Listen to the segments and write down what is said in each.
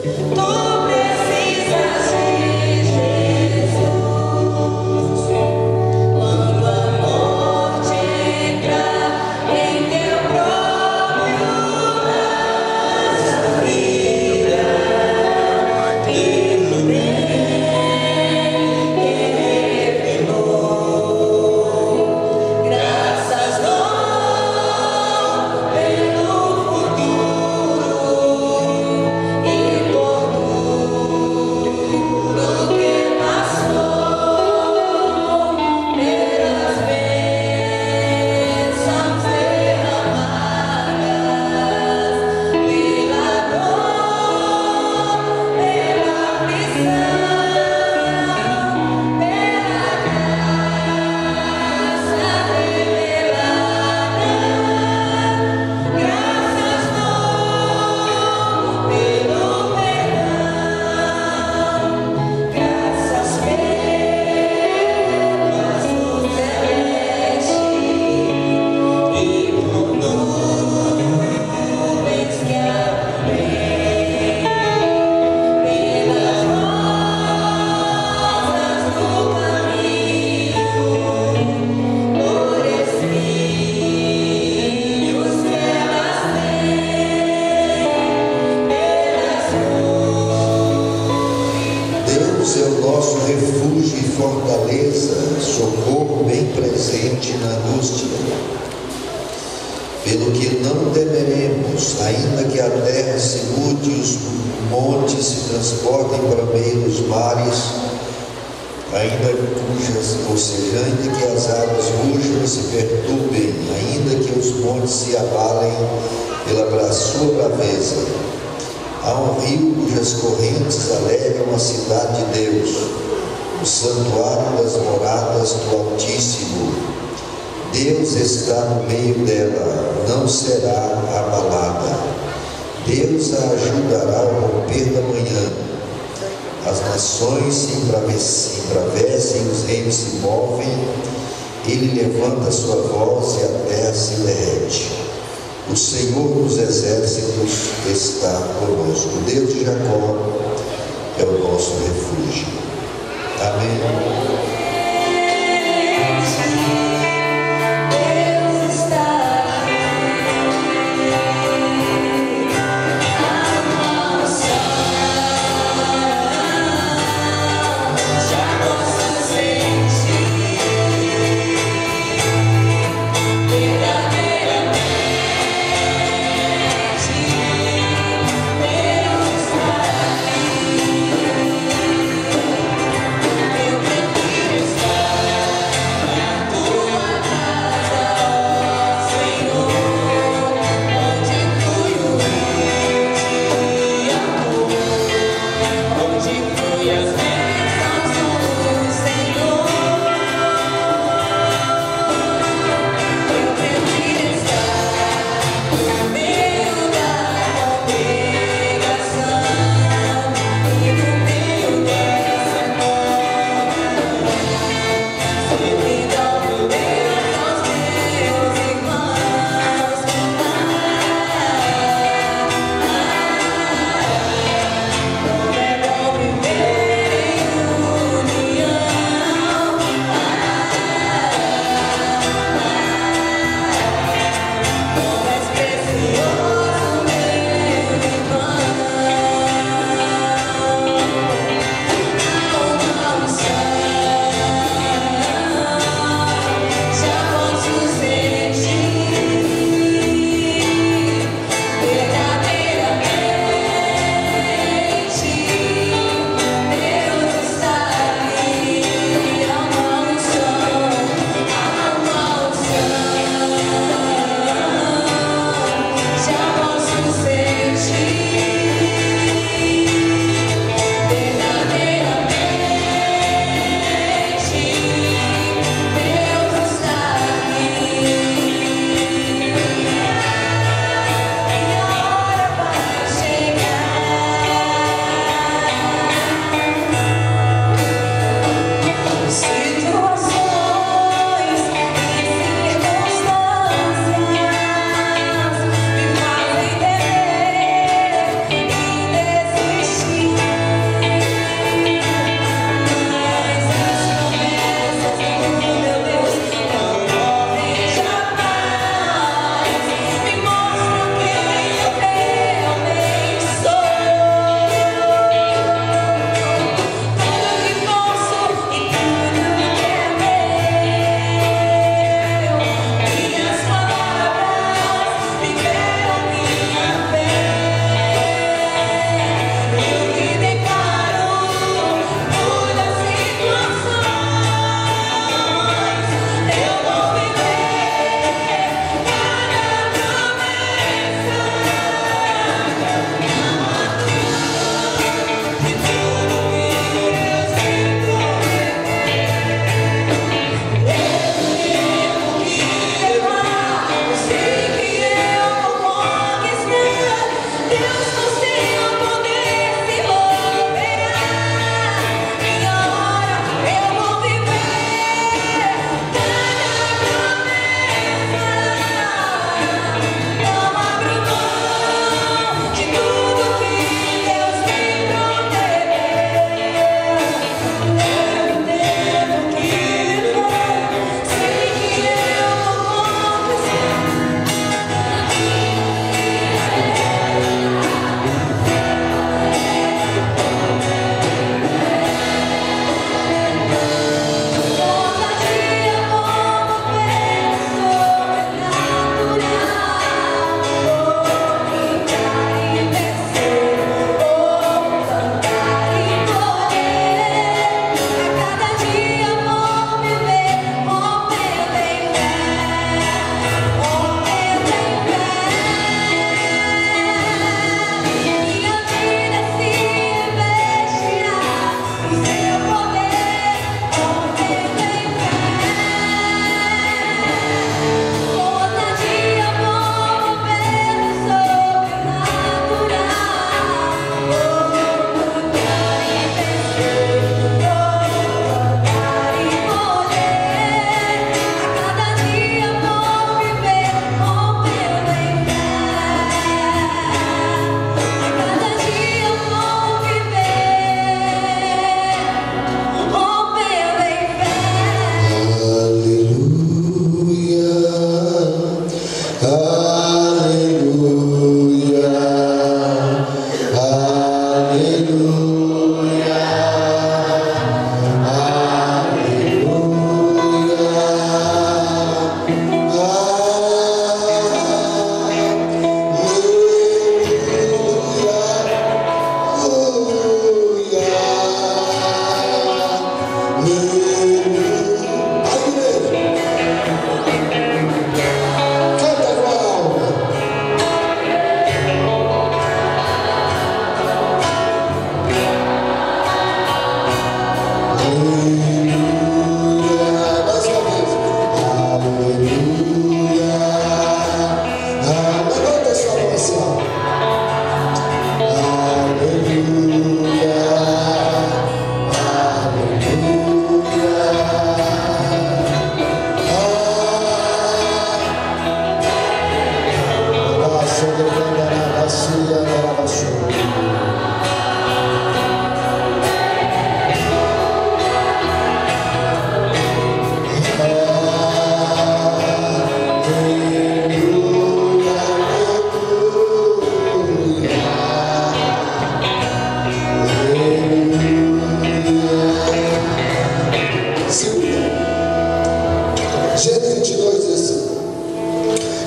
Tu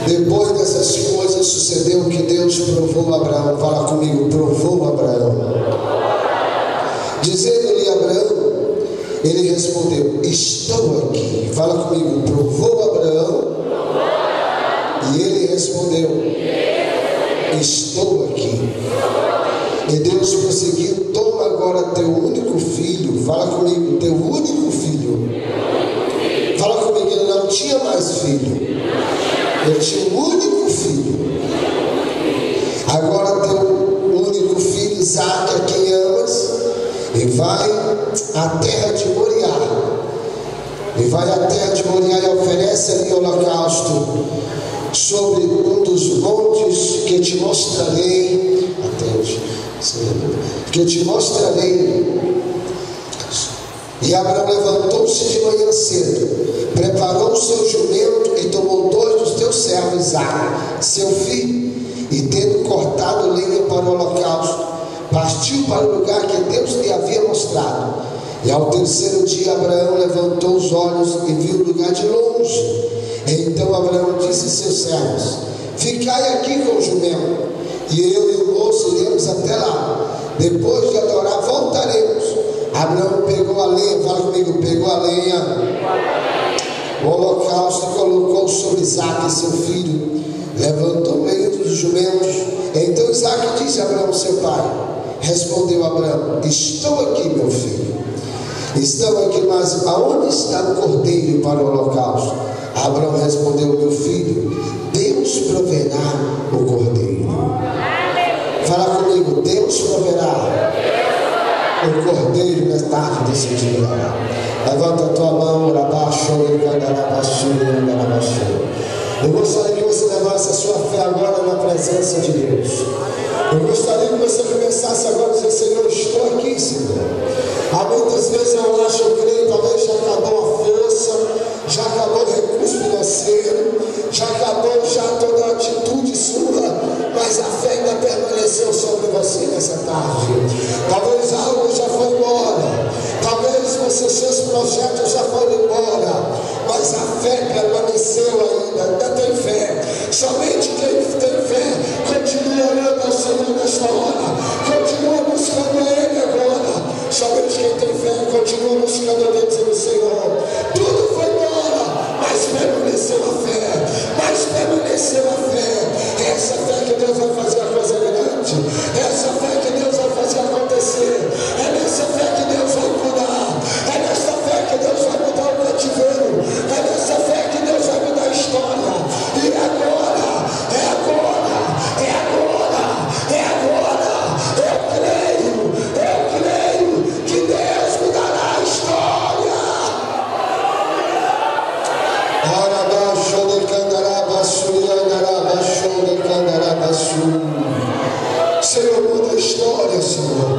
Depois dessas coisas sucedeu que Deus provou Abraão. Fala comigo, provou Abraão. Dizendo-lhe Abraão, ele respondeu, estou aqui. Fala comigo, provou Abraão. E ele respondeu, estou aqui. E Deus prosseguiu, toma agora teu único filho. Fala comigo, teu único filho. Fala comigo, ele não tinha mais filho. Ele tinha um único filho. Agora teu único filho, Isaque, a quem amas, e vai à terra de Moriá. E vai à terra de Moriá e oferece ali holocausto sobre um dos montes que te mostrarei. Até hoje, que te mostrarei. E Abraão levantou-se de manhã cedo, preparou o seu jumento e tomou dois dos teus servos, Isaque, seu filho, e tendo cortado lenha para o holocausto, partiu para o lugar que Deus lhe havia mostrado. E ao terceiro dia Abraão levantou os olhos e viu o lugar de longe. Então Abraão disse a seus servos, ficai aqui com o jumento, e eu e o moço iremos até lá. Depois de adorar voltaremos. Abraão pegou a lenha, fala comigo, pegou a lenha, o holocausto, colocou sobre Isaque, seu filho, levantou o leito dos jumentos. Então Isaque disse a Abraão, seu pai. Respondeu Abraão, estou aqui, meu filho. Estou aqui, mas aonde está o cordeiro para o holocausto? Abraão respondeu, meu filho, Deus proverá o cordeiro. Fala comigo, Deus proverá o cordeiro na tarde desse dia. Levanta a tua mão, eu gostaria que você levasse a sua fé agora na presença de Deus. Eu gostaria que você começasse agora a dizer, Senhor, estou aqui, Senhor. Há muitas vezes eu acho, eu creio, talvez já acabou a força, já acabou o recurso financeiro, já acabou já toda a atitude sua, mas a fé ainda permaneceu sobre você nessa tarde. Talvez algo já foi embora, talvez os seus projetos já foram embora, mas a fé permaneceu ainda tem fé. Somente quem tem fé continua orando ao Senhor nesta hora, continua buscando Ele agora. Somente quem tem fé continua buscando a Deus do Senhor. Tudo foi embora, mas permaneceu a fé, essa fé que Deus vai fazer a coisa grande, essa fé que Deus vai fazer acontecer, é nessa fé que Deus vai curar, é nessa fé que Deus vai mudar o cativeiro, é nessa fé que Deus vai mudar a história. E agora, eu creio que Deus mudará a história. Senhor, muda a história, Senhor.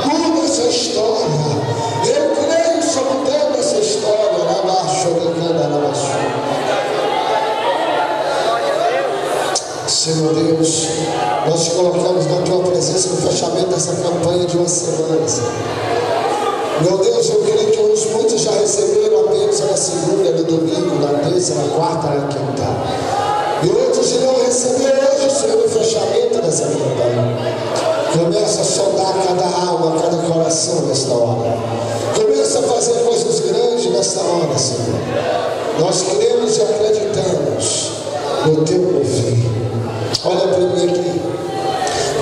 Muda essa história. Eu creio, só mudando essa história. Senhor Deus, nós te colocamos na tua presença no fechamento dessa campanha. campanha de uma semana, Senhor. Meu Deus, eu creio que hoje muitos já receberam a bênção na segunda, no domingo, na terça, na quarta, na quinta. E outros irão receber hoje, Senhor, o fechamento dessa campanha. Começa a sondar cada alma, cada coração nesta hora. Começa a fazer coisas grandes nesta hora, Senhor. Nós queremos e acreditamos no teu mover. Olha para mim aqui.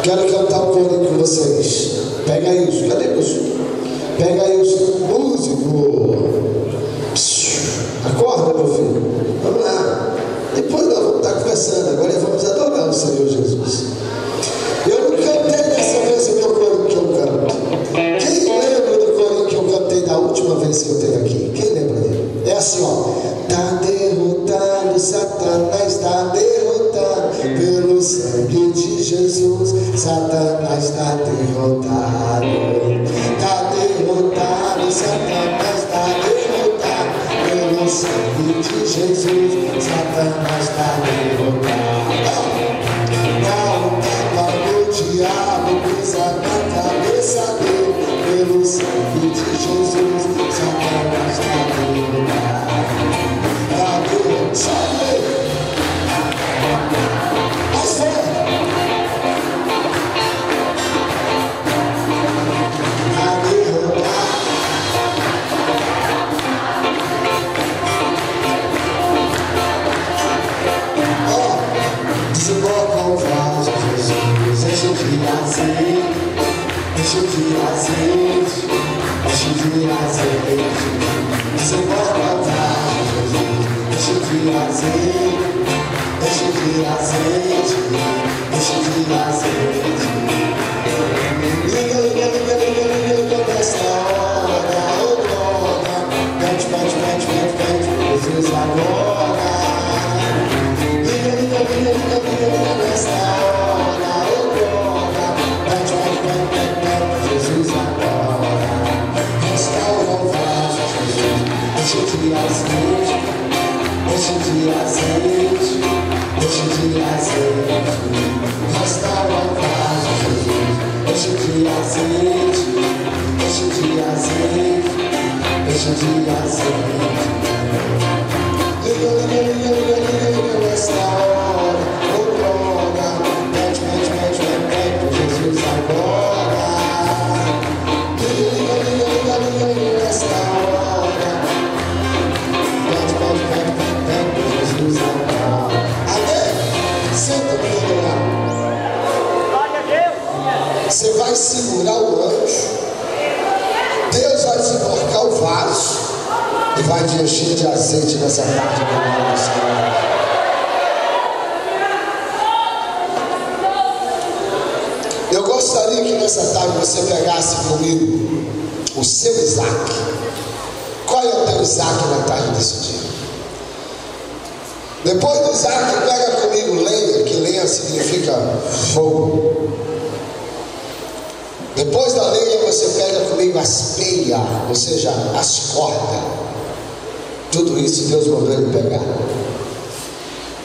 Quero cantar um corinho com vocês. Pega isso. Cadê isso? Pega isso. Músico. Acorda, meu filho. Vamos lá. Depois nós vamos estar conversando. Agora vamos adorar o Senhor Jesus. Eu não cantei dessa vez o meu corinho que eu canto. Quem lembra do corinho que eu cantei da última vez que eu tenho aqui? Quem lembra dele? É assim, ó. Tá derrotado, Satanás tá derrotado pelo sangue de Jesus. Satanás tá derrotado. Tá derrotado, Satanás tá derrotado pelo sangue de Jesus. Satanás tá derrotado. Dá um tapa no diabo, pisa na cabeça dele pelo sangue de Jesus. Satanás tá derrotado. Você vai segurar o anjo, Deus vai desembarcar o vaso e vai te encher de azeite nessa tarde. Eu gostaria que nessa tarde você pegasse comigo o seu Isaac. Qual é o teu Isaac na tarde desse dia? Depois do Isaac, pega comigo lenha, que lenha significa fogo. Depois da lenha você pega comigo as peias, ou seja, as cordas. Tudo isso Deus mandou ele pegar.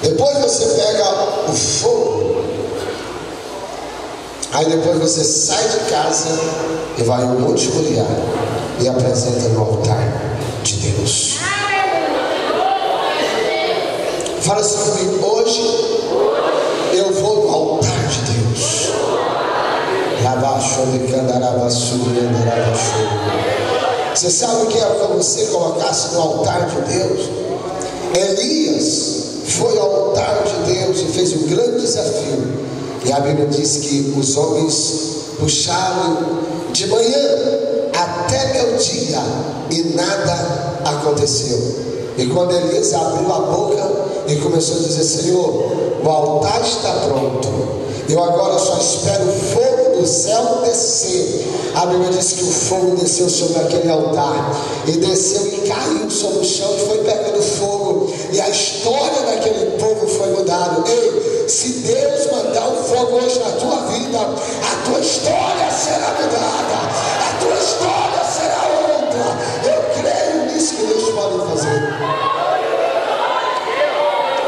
Depois você pega o fogo. Aí depois você sai de casa e vai ao Monte Moriá e apresenta no altar de Deus. Fala assim comigo: hoje eu vou no altar de Deus. Você sabe o que é para você colocar-se no altar de Deus? Elias foi ao altar de Deus e fez um grande desafio. E a Bíblia diz que os homens puxaram de manhã até meio-dia e nada aconteceu. E quando Elias abriu a boca e começou a dizer: Senhor, o altar está pronto, eu agora só espero o fogo do céu descer. A Bíblia diz que o fogo desceu sobre aquele altar, e desceu e caiu sobre o chão e foi pegando fogo, e a história daquele povo foi mudada. Ei, se Deus mandar um fogo hoje na tua vida, a tua história será mudada, a tua história será outra. Eu creio nisso que Deus pode fazer.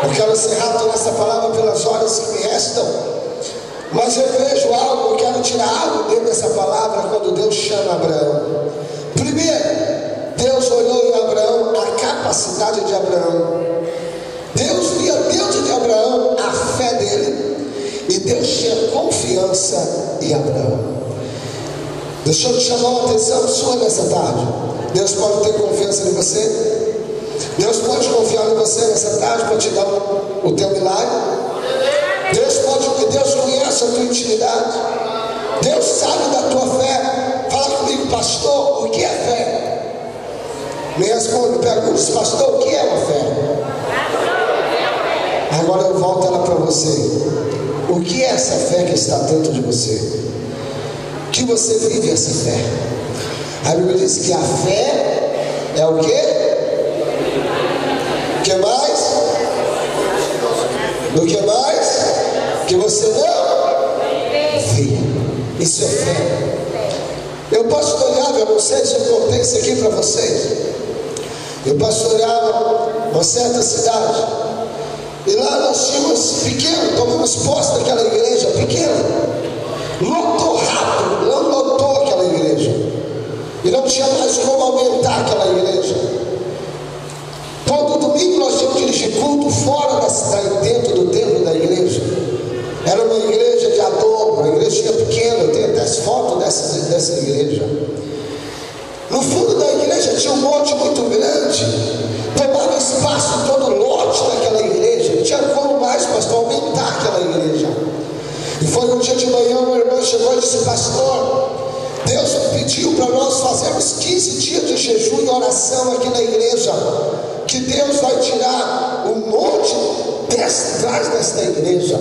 Eu quero encerrar toda essa palavra pelas horas que me restam, Mas eu vejo algo, eu quero tirar algo dentro dessa palavra quando Deus chama Abraão. Primeiro, Deus olhou em Abraão a capacidade de Abraão. Deus via dentro de Abraão a fé dele. E Deus tinha confiança em Abraão. Deixa eu te chamar a atenção sua nessa tarde. Deus pode ter confiança em você. Deus pode confiar em você nessa tarde para te dar o teu milagre. Deus conhece a tua intimidade. Deus sabe da tua fé. Fala comigo, pastor, o que é fé? Me responde, pergunta, pastor, o que é uma fé? Agora eu volto ela para você. O que é essa fé que está dentro de você? Que você vive essa fé? A Bíblia diz que a fé é o quê? O que mais? O que mais? Que você não vê. Isso é fé. Eu pastoreava, eu não sei se eu contei isso aqui para vocês. Eu pastoreava uma certa cidade. E lá nós tínhamos pequeno, tomamos posse daquela igreja pequena. Lotou rápido, não lotou aquela igreja. E não tinha mais como aumentar aquela igreja. Todo domingo nós tínhamos que dirigir culto fora da cidade, dentro do templo da igreja. Era uma igreja de adorno, uma igreja pequena. Eu tenho até as fotos dessa igreja. No fundo da igreja tinha um monte muito grande, tomava espaço em todo o lote daquela igreja. Não tinha como mais, pastor, aumentar aquela igreja. E foi um dia de manhã, uma irmã chegou e disse: pastor, Deus pediu para nós fazermos 15 dias de jejum e oração aqui na igreja, que Deus vai tirar um monte atrás desta igreja.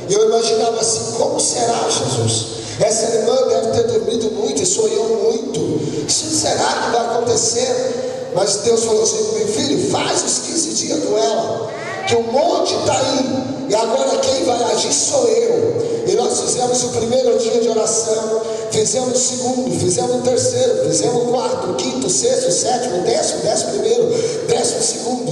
E eu imaginava assim: como será, Jesus? Essa irmã deve ter dormido muito e sonhou muito. Isso será que vai acontecer? Mas Deus falou assim: meu filho, faz os 15 dias com ela, que o monte está aí, e agora quem vai agir sou eu. E nós fizemos o primeiro dia de oração, fizemos o segundo, fizemos o terceiro, fizemos o quarto, o quinto, o sexto, o sétimo, o 11º, 12º,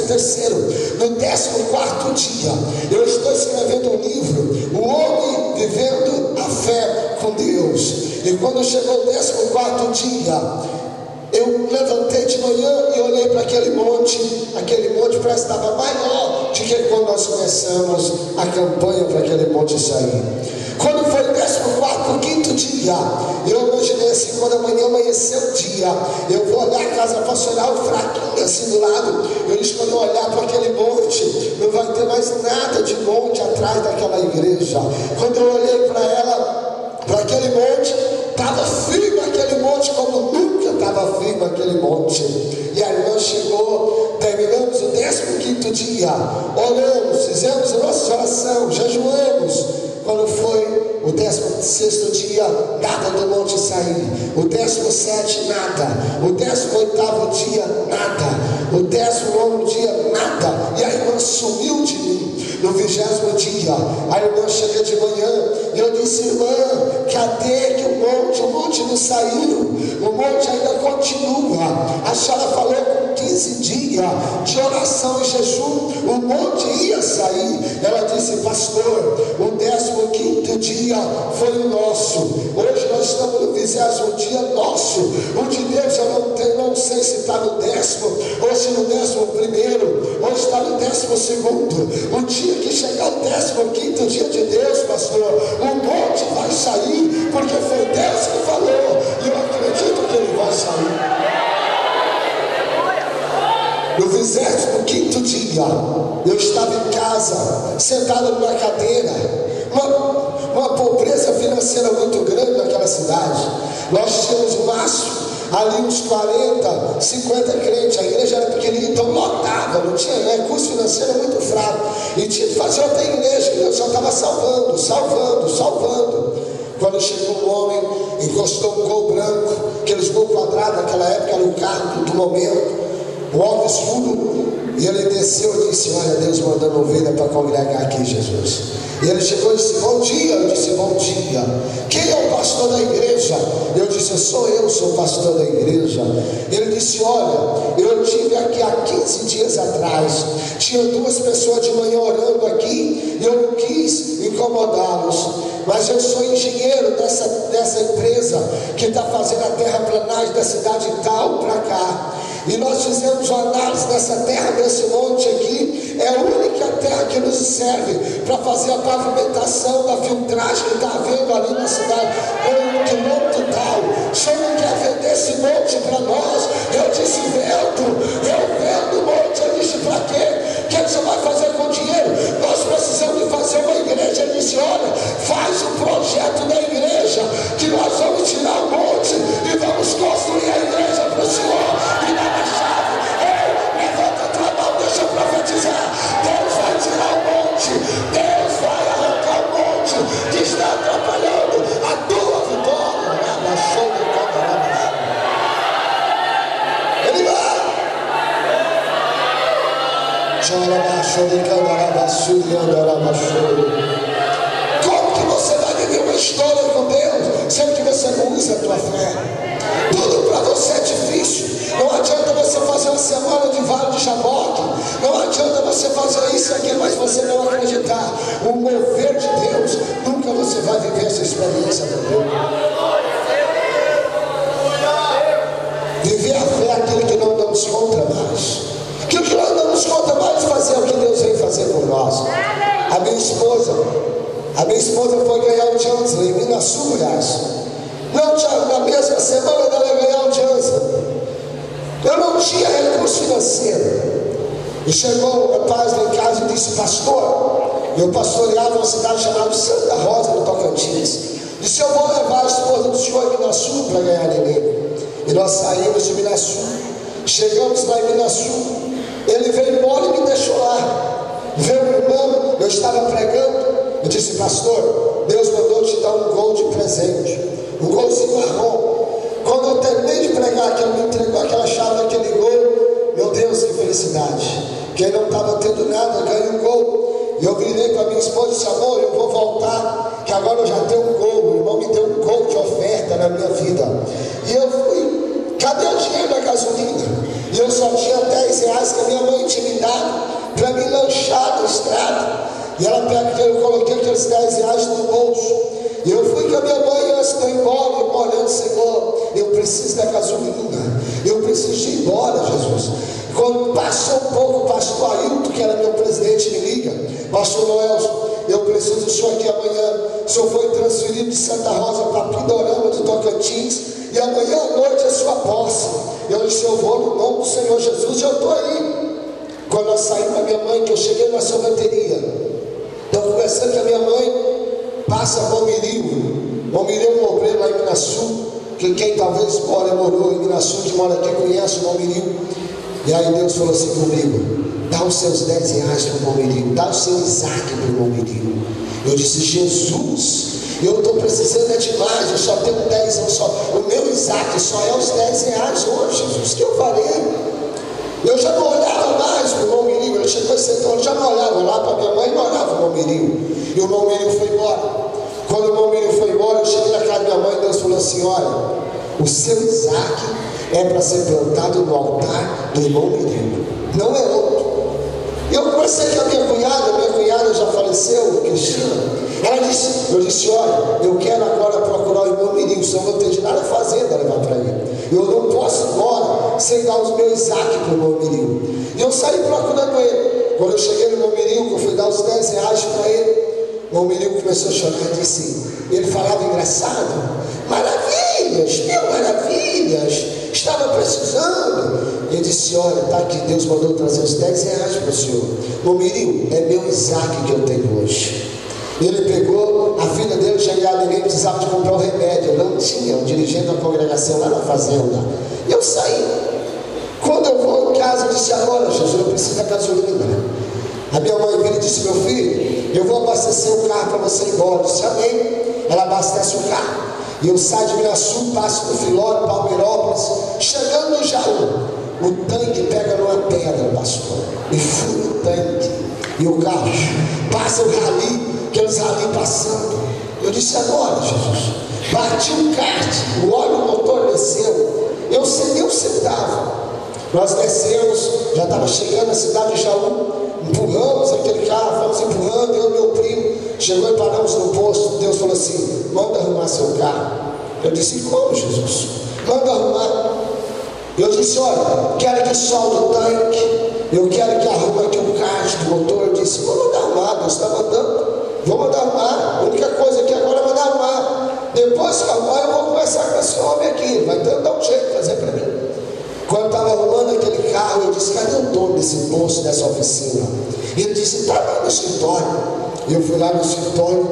13º. No 14º dia, eu estou escrevendo um livro, O Homem Vivendo a Fé com Deus. E quando chegou o 14º dia, eu levantei de manhã e olhei para aquele monte parece que estava maior do que quando nós começamos a campanha para aquele monte sair. Quando foi o 14º, quinto dia, eu imaginei assim: quando amanhã amanhecer o dia, eu vou olhar a casa pastoral fraquinha assim do lado. Eu disse: quando eu olhar para aquele monte, não vai ter mais nada de monte atrás daquela igreja. Quando eu olhei para ela, para aquele monte, estava firme aquele monte como nunca estava firme aquele monte. E a irmã chegou, terminamos o 15º dia, oramos, fizemos a nossa oração, jejuamos. Quando foi o 16º dia, nada do monte sair. O 17º, nada. O 18º dia, nada. O 19º dia, nada. E a irmã sumiu de mim. No 20º dia, a irmã chega de manhã e eu disse: irmã, cadê que o monte não saiu? O monte ainda continua. A senhora falou com 15 dias de oração e jejum, o monte ia sair. Ela disse: pastor, o 15º dia foi o nosso. Hoje nós estamos no 20º dia nosso. O de Deus eu não sei se está no 10º ou se no 11º ou está no 12º. O dia que chegar o 15º dia de Deus, pastor, o monte vai sair, porque foi Deus que falou, e eu acredito que ele vai sair. No 25º dia, eu estava em casa, sentado numa cadeira, uma pobreza financeira muito grande naquela cidade. Nós tínhamos o máximo ali uns 40, 50 crentes. A igreja era pequenininha, então lotava, não tinha recurso financeiro muito fraco, e tinha que fazer outra igreja. Eu só estava salvando. Quando chegou um homem, encostou um gol branco, aqueles gol quadrados, naquela época era o carro do momento, o óculos escuro, e ele desceu e disse: olha, Deus mandando ovelha para congregar aqui, Jesus. E ele chegou e disse: bom dia. Eu disse: bom dia. Quem é o pastor da igreja? Eu disse: sou o pastor da igreja. Ele disse: olha, eu estive aqui há 15 dias atrás, tinha 2 pessoas de manhã orando aqui, e eu não quis incomodá-los. mas eu sou engenheiro dessa empresa que está fazendo a terraplanagem da cidade tal para cá. E nós fizemos uma análise dessa terra, desse monte aqui, é a única terra que nos serve para fazer a pavimentação da filtragem que está havendo ali na cidade, no quilômetro tal. O senhor não quer vender esse monte para nós? Eu disse, eu vendo o monte. Eu disse, para quê? O que você vai fazer com o dinheiro? Nós precisamos de fazer uma igreja. Ele disse, olha, faz um projeto da igreja, que nós vamos tirar o monte e vamos construir a igreja para o senhor. E dá a chave. Ei, levanta a tua mão, deixa eu profetizar. Deus vai tirar o monte. Deus vai arrancar o monte que está atrapalhando a tua vitória. Ele vai. Como que você vai viver uma história com Deus, sendo que você não usa a tua fé? Tudo para você é difícil. Não adianta você fazer uma semana de vale de Jaboque, não adianta você fazer isso e aquilo, mas você não acreditar. O mover de Deus, nunca você vai viver essa experiência com Deus. Viver a fé é aquilo que não damos conta mais. Aquilo que nós não damos conta mais de fazer o que Deus vem fazer por nós. A minha esposa foi ganhar o Chancellor em Minas Sul, Goiás. Não, Tiago, na mesma semana dela ia ganhar o Chancellor. Eu não tinha recurso financeiro. E chegou um rapaz lá em casa e disse, pastor, eu pastoreava uma cidade chamada Santa Rosa, no Tocantins. Disse, eu vou levar a esposa do senhor em Minas Sul para ganhar neném. E nós saímos de Minas Sul. Chegamos lá em Minas Sul. Ele veio embora e me deixou lá. Veio um irmão, eu estava pregando. Eu disse, pastor, Deus mandou te dar um gol de presente. Um golzinho marrom. Quando eu terminei de pregar, que ele me entregou aquela chave daquele gol, meu Deus, que felicidade. Quem não estava tendo nada, ganhou um gol. E eu virei para minha esposa e disse, amor, eu vou voltar, que agora eu já tenho um gol. O irmão me deu um gol de oferta na minha vida. E eu fui, cadê o dinheiro da gasolina? E eu só tinha 10 reais que a minha mãe tinha me dado para me lanchar na estrada. E ela pega, eu coloquei aqueles 10 reais no bolso. E eu fui com a minha mãe antes de eu ir embora, eu olhando, Senhor, eu preciso da gasolina, eu preciso de ir embora, Jesus. Quando passou um pouco, o pastor Ailton, que era meu presidente, me liga, pastor Noelson, eu preciso do senhor aqui amanhã. O senhor foi transferido de Santa Rosa para Pindorama do Tocantins, e amanhã à noite é sua posse. Eu disse, eu vou no nome do Senhor Jesus, e eu estou aí. Quando eu saí com a minha mãe, que eu cheguei na sorveteria, estou conversando com a minha mãe, passa Momirio é um obreiro lá em Minas Sul, que quem talvez morou em Minas Sul, que mora aqui, conhece o Momirio. E aí Deus falou assim comigo, dá os seus 10 reais para o Momirio, dá o seu Isaac para o Momirio. Eu disse, Jesus, eu estou precisando demais, eu só tenho 10, o meu Isaac só é os 10 reais hoje, Jesus, que eu farei? Eu já não olhava mais para o Momirio, ele chegou e sentou, eu já não olhava lá para minha mãe, não olhava o Momirio. E o Momirio foi embora. Quando o Momirio foi embora, eu cheguei na casa da minha mãe e Deus falou assim, olha, o seu Isaac é para ser plantado no altar do irmão Momirio, não é outro. Eu conversei com a minha cunhada já faleceu, Cristina. Eu disse, olha, eu quero agora procurar o irmão Momirio, senão eu não tenho de nada fazenda levar para ele. Eu não posso ir embora sem dar os meus Isaac para o irmão Momirio. E eu saí procurando ele. Quando eu cheguei no irmão Momirio, que eu fui dar os 10 reais para ele, o irmão Momirio começou a chorar e disse, ele falava engraçado, maravilhas, mil maravilhas, estava precisando. Ele disse, olha, está aqui, Deus mandou trazer os 10 reais para o senhor. Momirio, é meu Isaac que eu tenho hoje. Ele pegou, a filha dele já ia ninguém precisava de comprar o remédio, não tinha, o dirigente da congregação lá na fazenda. E eu saí. Quando eu vou em casa, eu disse, agora Jesus, eu preciso da gasolina. A minha mãe veio e disse, meu filho, eu vou abastecer o carro para você ir embora. Eu disse, amém. Ela abastece o carro. E eu saio de Minas Sul, passo por Filório, Palmeirópolis, chegando no Jaú, o tanque pega numa pedra, pastor, e fura o tanque. E o carro passa o rali, aqueles rali passando. Eu disse, agora, Jesus, bati um kart, o óleo do motor desceu. Eu sentava. Nós descemos, já estava chegando na cidade de Jaú, empurramos aquele carro, fomos empurrando, eu e meu primo, Chegou e paramos no posto. Deus falou assim: manda arrumar seu carro. Eu disse: como, Jesus? Manda arrumar. Eu disse: olha, quero que solde o tanque, eu quero que arrume aqui o caixa do motor. Eu disse: vou mandar arrumar, Deus está mandando, vou mandar arrumar. A única coisa aqui agora é mandar arrumar. Depois que arrumar, eu vou conversar com esse homem aqui, vai dar um jeito de fazer para mim. Quando estava arrumando aquele carro, eu disse: cadê o dono desse posto, dessa oficina? E ele disse: está lá no escritório. Eu fui lá no escritório,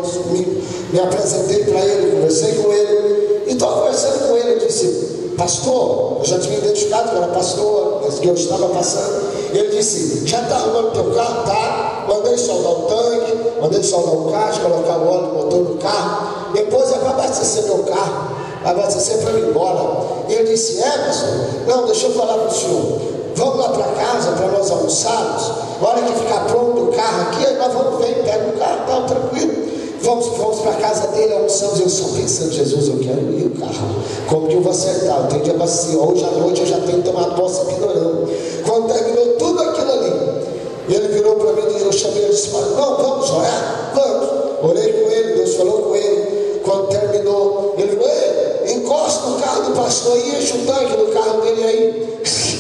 me apresentei para ele, conversei com ele, e estou conversando com ele. Eu disse: pastor, eu já tinha identificado que era pastor, que eu estava passando. Ele disse: já está arrumando teu carro? Tá. Mandei soldar o tanque, mandei soldar o caixa, colocar o óleo do motor do carro. Depois é para abastecer meu carro, abastecer para ir embora. E ele disse: pastor, não, deixa eu falar para o senhor. Vamos lá para casa para nós almoçarmos. Na hora que ficar pronto o carro aqui, aí nós vamos ver, pega o carro, tá tranquilo. Vamos para a casa dele, almoçamos. Eu só pensando: Jesus, eu quero ir o carro. Como que eu vou acertar? Eu tenho que abastecer. Hoje à noite eu já tenho que tomar posse aqui no Orão. Quando terminou tudo aquilo ali, ele virou para mim e eu chamei ele e disse: não, vamos orar? Vamos. Orei com ele, Deus falou com ele. Quando terminou, ele falou: ei, encosta no carro do pastor e enche o tanque no carro dele aí.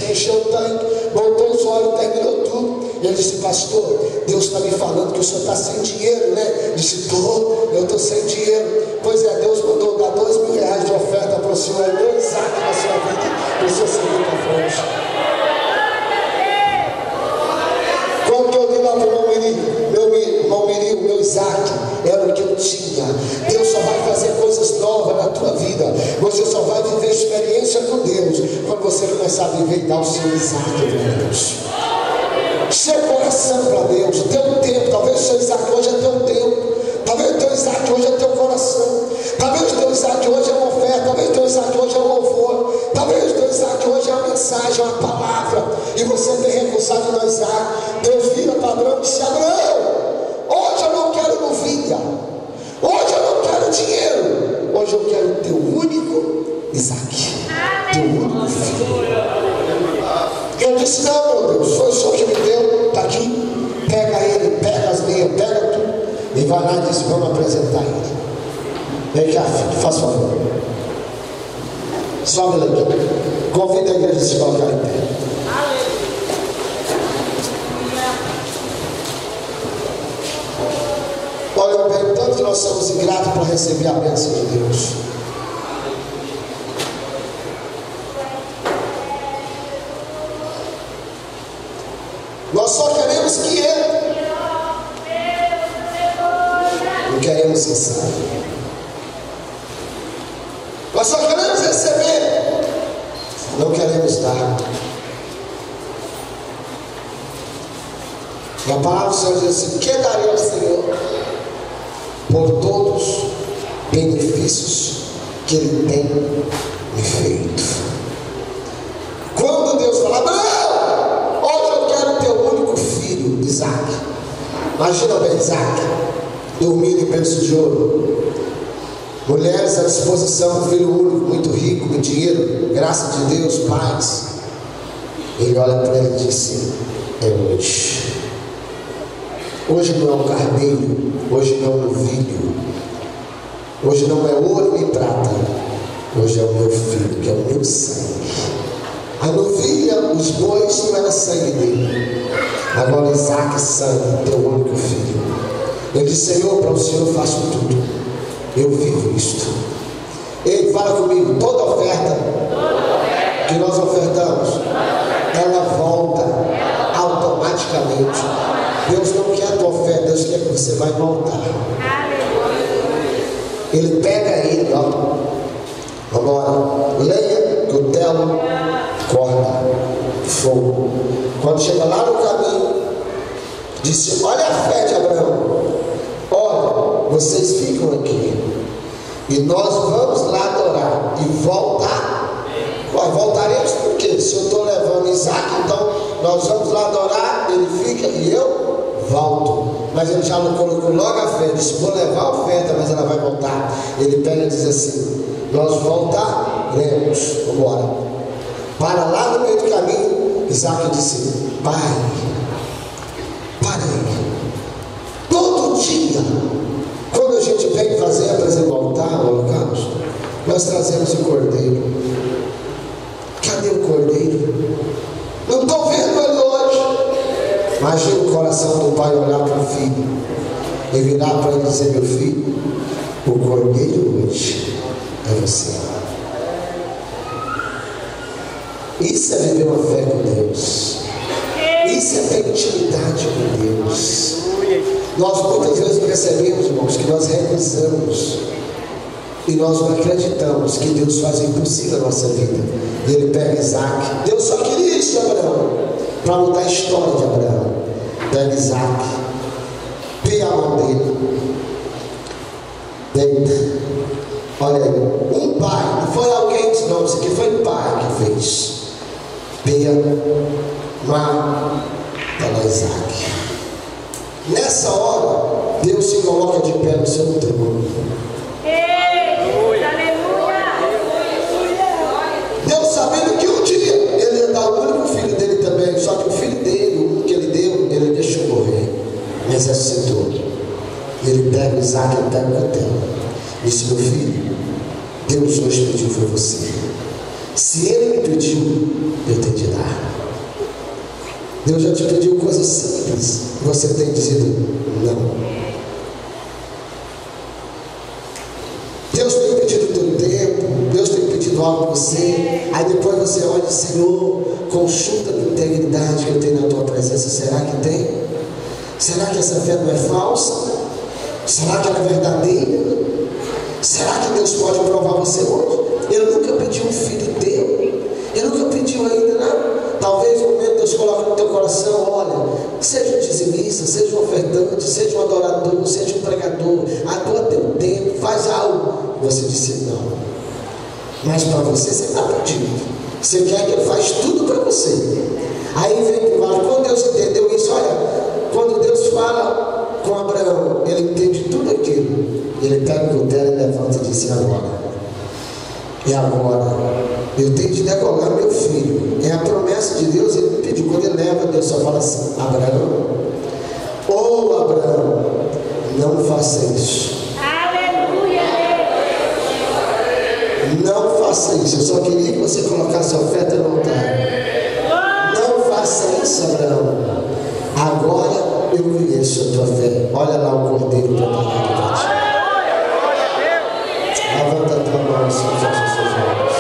Encheu o tanque, botou os olhos, terminou tudo. Ele disse: pastor, Deus está me falando que o senhor está sem dinheiro, né? Disse: eu estou sem dinheiro. Pois é, Deus mandou dar R$2.000 de oferta para o senhor, é meu Isaac na sua vida, para o senhor seguir para frente. Quando eu dei lá para o irmão Miri, o meu Isaac, era o que eu tinha. Deus só vai fazer coisas novas na tua vida. Você só vai viver experiência com Deus quando você começar a viver e dar o seu Isaac para Deus. Seu coração para Deus, teu tempo. Talvez o seu Isaac hoje é teu tempo. Talvez o teu Isaac hoje é teu coração. Talvez o teu Isaac hoje é uma oferta. Talvez o teu Isaac hoje é um louvor. Talvez o teu Isaac hoje é uma mensagem, uma palavra. E você tem recusado no Isaac. Deus vira para Abraão e disse: Abraão, hoje eu não quero novilha. Hoje eu não quero dinheiro. Hoje eu quero o teu único Isaac. Teu único filho. Eu disse: não, meu Deus, foi o Senhor que me deu. Está aqui. Pega ele, pega as meias, pega tudo. E vai lá e diz: vamos apresentar ele. Vem cá, filho, faz favor. Sobe ele aqui. Convida a igreja a se colocar em pé. Olha, eu penso tanto que nós somos ingratos para receber a bênção de Deus. Nós só queremos que Ele. Não queremos que saia. Nós só queremos receber. Não queremos dar. E a palavra do Senhor diz assim: que daria ao Senhor por todos os benefícios que Ele tem me feito? Quando Deus fala: Abraão, hoje eu quero o teu único filho, Isaac. Imagina bem Isaac, dormindo em berço de ouro, mulheres à disposição, um filho único, muito rico, com dinheiro, graça de Deus, paz. Ele olha para ele e disse: é hoje. Hoje não é um carneiro, hoje não é um novilho, hoje não é ouro nem prata, hoje é o meu filho, que é o meu sangue. A novilha, os bois, não era sangue dele. Agora Isaac é sangue, teu único filho. Eu disse: Senhor, para o Senhor eu faço tudo. Eu vivo isto. Ele fala comigo: toda oferta que nós ofertamos, ela volta automaticamente. Deus não quer a tua oferta, Deus quer que você vai voltar. Ele pega ele, ó. Agora, leia que o Telo corta fogo. Quando chega lá no caminho, disse: olha a fé de Abraão. Olha, vocês ficam aqui e nós vamos lá adorar e voltar. Voltaremos por quê? Se eu estou levando Isaac, então nós vamos lá adorar, ele fica e eu volto. Mas ele já não colocou logo a fé, disse: vou levar a oferta, mas ela vai voltar. Ele pega e diz assim: nós voltaremos. Vamos embora. Para lá no meio do caminho, Isaac disse: pai, para aí. Todo dia trazer, apresentar o altar, o holocausto, nós trazemos o cordeiro. Cadê o cordeiro? Não estou vendo ele hoje. Imagina o coração do pai olhar para o filho e virar para ele e dizer: meu filho, o cordeiro hoje é você. Isso é viver uma fé com Deus. Isso é ter intimidade com Deus. Nós muitas vezes percebemos, irmãos, que nós recusamos e nós não acreditamos que Deus faz o impossível na nossa vida. E Ele pega Isaac. Deus só queria isso de Abraão, para mudar a história de Abraão. Pega Isaac, pega a mão dele, deita. Olha aí, um pai, não foi alguém que não, isso aqui foi o pai que fez. Pega lá para Isaac. Nessa hora, Deus se coloca de pé no seu trono. Deus sabendo que um dia Ele ia dar o único filho dele também, só que o filho dele, o que Ele deu, Ele deixou morrer, mas ressuscitou. Ele pega o Isaac e pega o cutelo. Disse: meu filho, Deus hoje pediu foi você. Se Ele me pediu, eu tenho de dar. Deus já te pediu coisas simples, você tem dizido não. Deus tem pedido o teu tempo, Deus tem pedido algo para você, aí depois você olha e diz: Senhor, consulta a integridade que eu tenho na tua presença. Será que tem? Será que essa fé não é falsa? Será que ela é verdadeira? Será que Deus pode provar você hoje? Ele nunca pediu um filho teu, Ele nunca pediu ainda nada. Talvez no momento Deus coloque no teu coração: olha, seja um dizimista, seja um ofertante, seja um adorador, seja um pregador, doa teu tempo, faz algo. Você disse não. Mas para você está pedindo. Você quer que Ele faz tudo para você. Aí vem para baixo. Quando Deus entendeu isso, olha, quando Deus fala com Abraão, Ele entende tudo aquilo. Ele pega o cutelo e levanta e diz: agora. E agora, eu tenho de decolar meu filho. É a promessa de Deus. Ele me pediu. Quando ele leva, Deus só fala assim: Abraão, Abraão, não faça isso. Aleluia! Não faça isso. Eu só queria que você colocasse a oferta no altar. Não faça isso, Abraão. Agora eu conheço a tua fé. Olha lá o cordeiro preparado para ti. Levanta a tua mão, Senhor, fecha os seus olhos.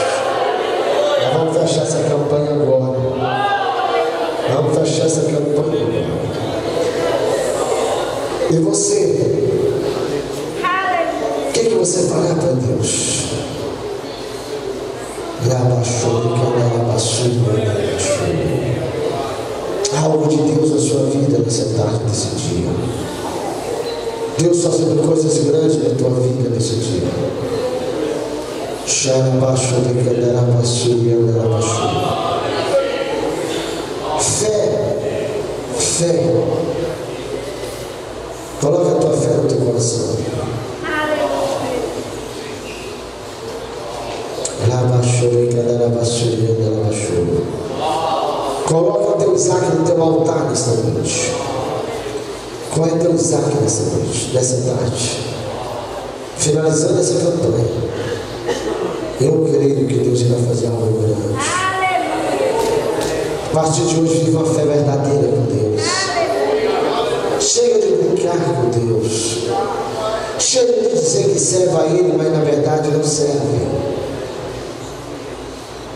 Nós vamos fechar essa campanha agora. Vamos fechar essa campanha agora. E você? O que você fará para Deus? Algo de Deus na sua vida nessa tarde, nesse dia. Deus fazendo coisas grandes na tua vida nesse dia. Fé. Coloca a tua fé no teu coração. Coloca o teu Isaac no teu altar nesta noite. Qual é teu Isaac nessa noite, nessa tarde? Finalizando essa campanha, eu creio que Deus irá fazer algo grande. A partir de hoje, viva uma fé verdadeira com Deus. Chega de brincar com Deus. Chega de dizer que serve a Ele, mas na verdade não serve.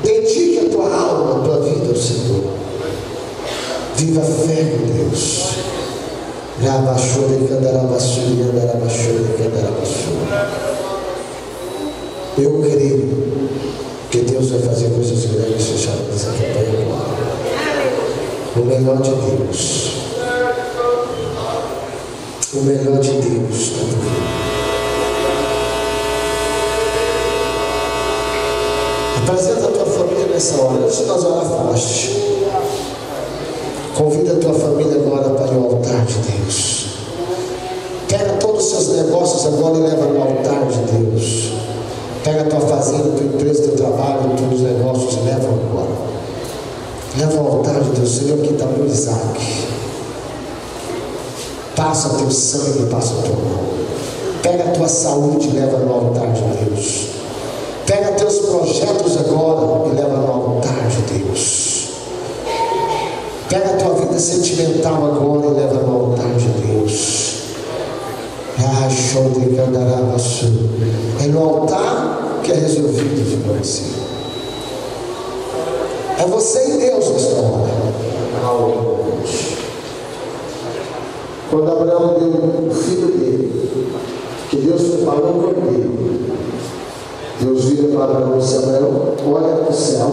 Dedique a tua alma, a tua vida ao Senhor. Viva a fé com Deus. Eu creio que Deus vai fazer coisas grandes fechadas nessa campanha agora. O melhor de Deus. O melhor de Deus. Apresenta a tua família nessa hora. Antes de nós orar, faste. Convida a tua família agora para o altar de Deus. Pega todos os seus negócios agora e leva no altar de Deus. Pega a tua fazenda, tua empresa, teu trabalho, todos os negócios e leva agora. Leva ao altar de Deus. Senhor, aqui está meu Isaac. Passa teu sangue, passa a tua mão. Pega a tua saúde e leva no altar de Deus. Pega teus projetos agora e leva no altar de Deus. Pega a tua vida sentimental agora e leva no altar de Deus. É no altar que é resolvido para você. É você e Deus nesta hora. Quando Abraão deu o filho dele, que Deus preparou o cordeiro, Deus vira para Abraão e disse: Abraão, olha para o céu.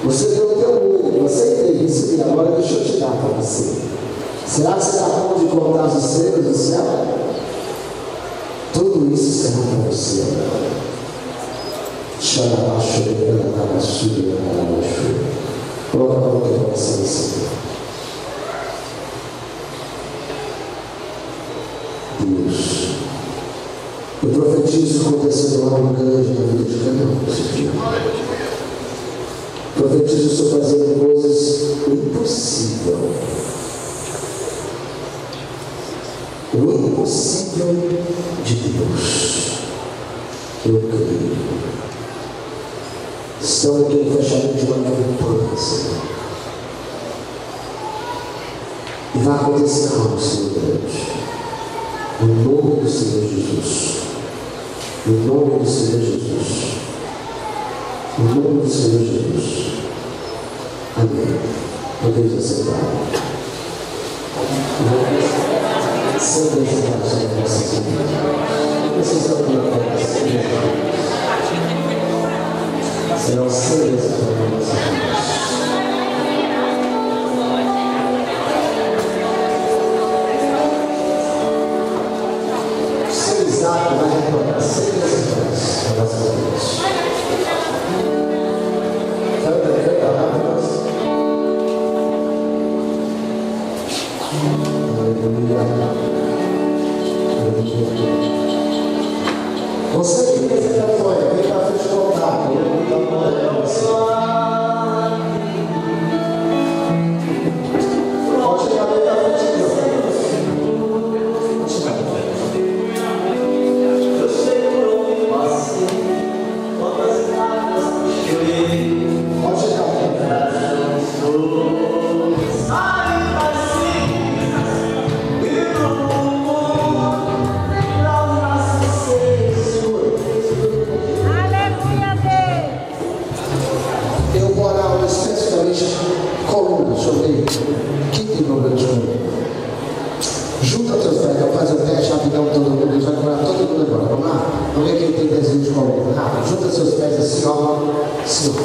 Você deu o teu olho, você tem e agora deixa eu te dar para você. Será que você dá conta de contar as estrelas do céu? Tudo isso será para você. Coloca a mão no coração, Senhor. Deus, eu profetizo acontecendo algo grande na vida de cada um desse dia. Profetizo sobre fazer coisas impossíveis. O impossível de Deus. Eu creio. Estão aqui no fechamento de uma nova Senhor. E vai acontecer algo, Senhor grande. Em nome do Senhor Jesus. Em nome do Senhor Jesus. Em nome do Senhor Jesus. Amém. Podemos aceitar. Sempre ajudar sobre nossas vidas. Precisamos de uma coisa. Serão sempre ajudar nossas vidas. Vai retornar sempre as vidas para nossas vidas. Você que tem essa campanha, vem para frente contar. Pode chegar bem para frente de Deus. Junta teus pés, vamos fazer o teste rapidão, todo mundo, Deus vai curar todo mundo agora. Vamos lá? Vamos ver quem tem desejo de comer. Rápido, junta seus pés assim, ó. Assim, ó.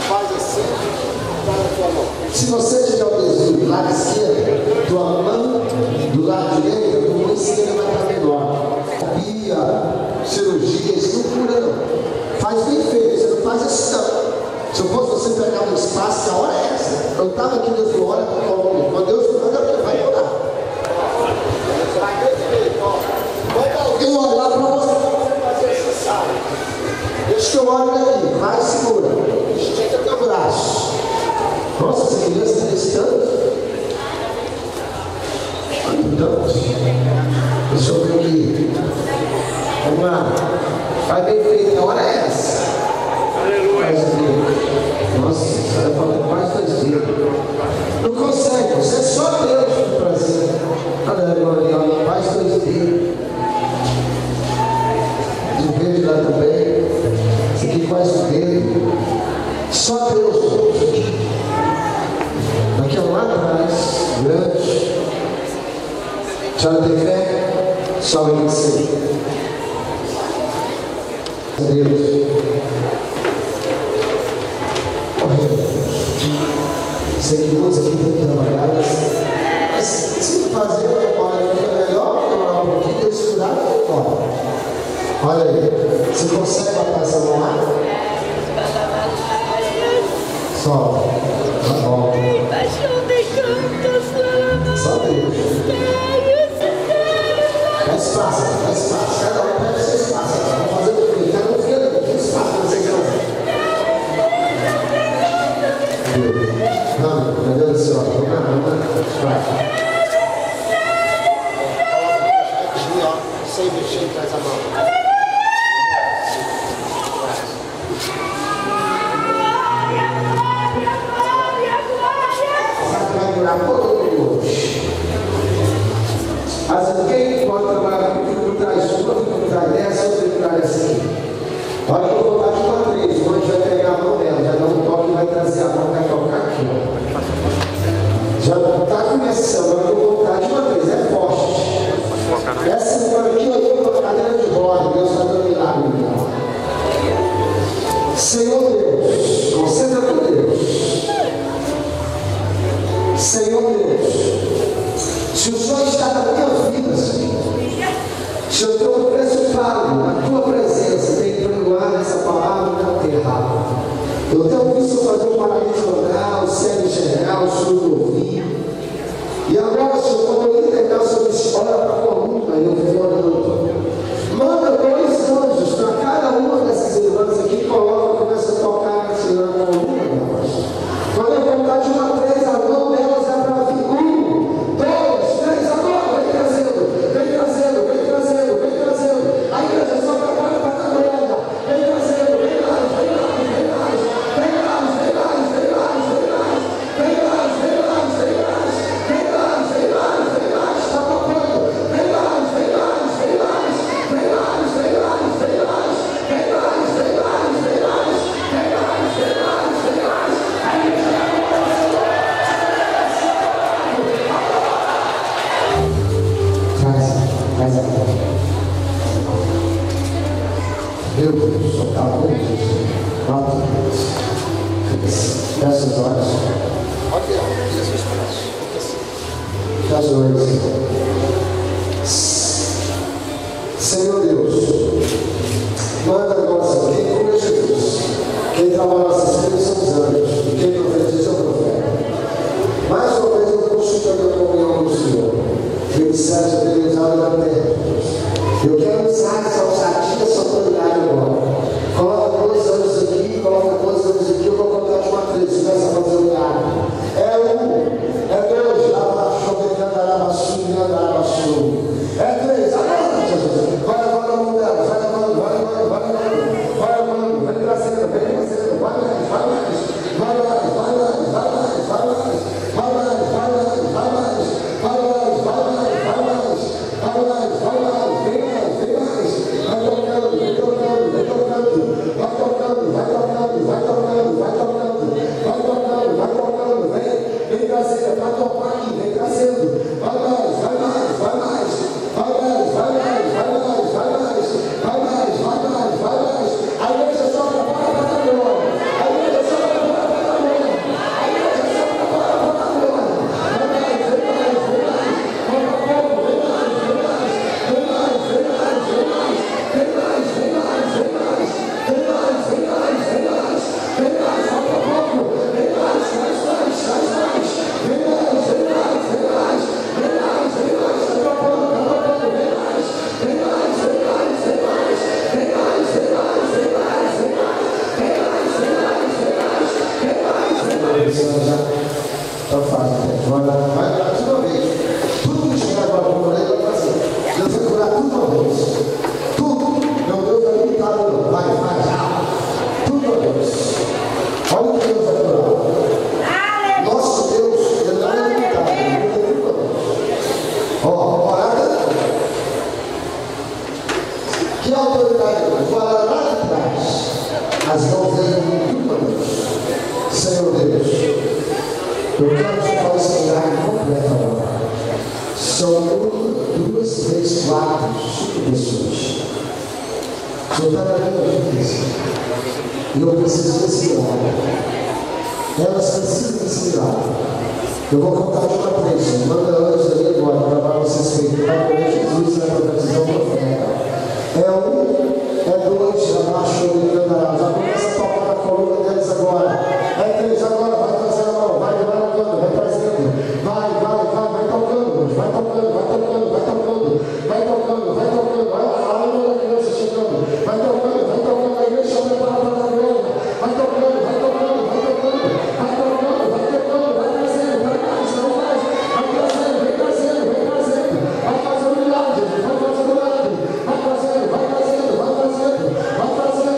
Faz assim, tá na tua mão. Se você tiver o desejo do lado esquerdo, tua mão do lado direito, a mão esquerda vai estar menor. Terapia, cirurgia, isso não cura não. Faz bem feito, você não faz assim não. Se eu fosse você pegar um espaço, a hora é essa. Eu estava aqui Deus falou, olha para o homem. Quando Deus falou, olha, vai orar. Vai alguém olhar para você fazer esse salve. Deixa que eu olho daqui, vai segura. Estica teu braço. Nossa, essa criança está nesse tanto. Deixa eu ver aqui. Vamos lá. Vai bem feito, a hora é essa. Nossa, você vai falar mais dois dias. Não consegue, você é só Deus para prazer. Aleluia, mais dois dias. De verde lá também. Esse aqui faz o dedo. Só Deus. Daqui lá atrás, grande. Já tem fé? Só em você. Deus. Sei que todos aqui têm que trabalhar, mas se fazer uma hora fica melhor, demorar um pouquinho, Deus curar e vai embora. Olha aí, você consegue matar essa mão lá? Só, tá bom. Só Deus. Dá espaço, dá espaço. Cada um pega o seu espaço. Vamos fazer o que? Cada um fica ali, tem espaço para você fazer. Não, meu Deus do céu, vamos lá, vai. Pode contar de 1 a 3. O anjo vai pegar a mão dela, já dá um toque e vai trazer a mão, vai tocar aqui. Já está começando, eu vou contar de 1 a 3. É forte. Essa semana aqui eu estou com a cadeira de roda. Deus está dando milagre nela. Senhor Deus, concentra com Deus. Senhor Deus, se o Senhor está na minha vida, Senhor, se eu tenho um preço pago na tua presença, tem que perdoar essa palavra e não ter errado. Eu tenho visto fazer um paralítico andar, o cego enxergar, o surdo ouvir. E agora, Senhor, quando eu entregar o Senhor disse, olha para a coluna, eu vou orando. Manda 2 anjos para cada uma dessas irmãs aqui, coloca, começa a tocar, Senhor, na coluna delas. Quando eu contar de 1 a 3, a mão delas é para vir. 1, 2, 3, agora, vem trazendo, vem trazendo, vem trazendo, vem trazendo. A igreja só prepara para a glória. Vem trazendo, vem mais, vem mais, vem mais, vem mais, vem mais, vem mais, vem mais, vem mais, vem mais, vem mais, vem mais, vem mais, vem mais, está tocando, vem mais, vem mais, vem mais, vem mais, vem mais, vem mais, vem mais, vem mais, vem mais, vem mais, vem mais, vem mais. Traz aqui. Meu Deus, só está muito difícil. Pronto. Fecha os olhos. Fecha os olhos. Senhor Deus, manda nós, quem cura Jesus, quem trabalha nossas vidas são os anjos, e quem profetiza é o profeta. Mais uma vez eu consulto a minha comunhão com o Senhor. Eu serve organizado na terra. Eu quero usar essa ousadia, essa autoridade agora. Coloca 2 anos aqui, coloca 2 anos aqui, eu vou contar de 1 a 3, começa a fazer o milagre. É 1, é 2, é 3, agora, Jesus. Vai agora a mão dela, vai levando, vai levando, vai levando, vai levando, vem trazendo, vai mais, vai mais, vai mais, vai mais, vai mais, vai mais, vai mais, vai mais, vai mais, vai mais, vai mais, vai mais, vai mais, vai mais, vem mais, vem mais, vai tocando, vem tocando, vem tocando, vai tocando, vai tocando, vai tocando, vai tocando, vai tocando, vai tocando, vem trazendo, vai tocar aqui, vem trazendo, vai mais, vai mais, vai mais, vai mais, vai mais, vai mais, vai mais, vai mais, vai mais, vai mais, a igreja só prepara para a glória, a igreja só prepara para a glória, a igreja só prepara para a glória, vai mais, vem mais, vem mais, falta pouco, vem mais, vem mais, vem mais, vem mais, vem mais, vem mais, vem mais, vem mais, vem mais, vem mais, vem mais, vem mais, falta pouco, vem mais, traz mais, traz mais, vem mais, vem mais, vem mais, vem mais, vem mais, tá tocando, vem mais, vem mais, vem mais, vem mais, vem mais, vem mais, vem mais, vem mais, vem mais, vem mais, vem mais, vem mais, vem mais. Então faz, vai tudo uma vez. Tudo que chegar agora para o colega vai fazer. Deus vai curar tudo uma vez. Tudo. Meu Deus vai limpar tudo. Vai, vai. Tudo uma vez. Olha o que Deus vai curar. Nosso Deus, ele não é limitado. Ele não tem culpa. Ó, parada. Que autoridade? Fala lá de trás. As mãos dele não culpa. Senhor Deus, eu quero que faça esse milagre completo agora. São 1, 2, 3, 4, 5 pessoas. O Senhor está na minha vida. E eu preciso desse milagre. Elas precisam desse milagre. Eu vou contar de 1 a 3. Manda anjos ali agora para vocês verem. Vai para Jesus e vai profetizar o profeta. É 1, é 2, já baixou o candará. Já começa a tocar na coluna deles agora. É 3 agora, vai trazer a mão, vai levando, vai trazendo. Vai tocando, vai tocando, vai tocando, vai tocando, vai tocando, vai tocando. Olha a alma da criança chegando. Vai tocando, a igreja prepara para a glória. Vai tocando, vai tocando, vai tocando, vai tocando, vai tocando, vai trazendo, vai mais, não mais, vai trazendo, vem trazendo, vem trazendo. Vai fazendo milagre, vai fazendo milagre, vai trazendo, vai trazendo, vai trazendo, vai trazendo.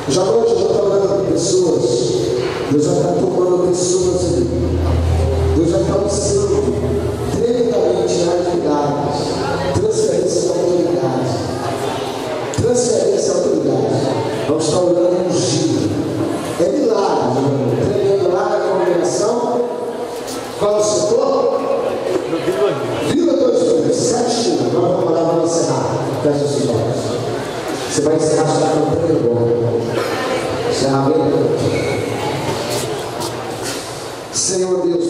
Já hoje eu já estou orando com pessoas. Deus já está tomando pessoas ali. Deus já está usando tremendamente atividades. Transferência de autoridade. Transferência de autoridade. Vamos estar orando ungido. É milagre, tremendo lá na congregação. Qual é o setor? Vila 2 certinho. Agora vamos lá, vamos encerrar. Fecha os olhos. Você vai encerrar sua campanha agora. Encerramento. Senhor Deus.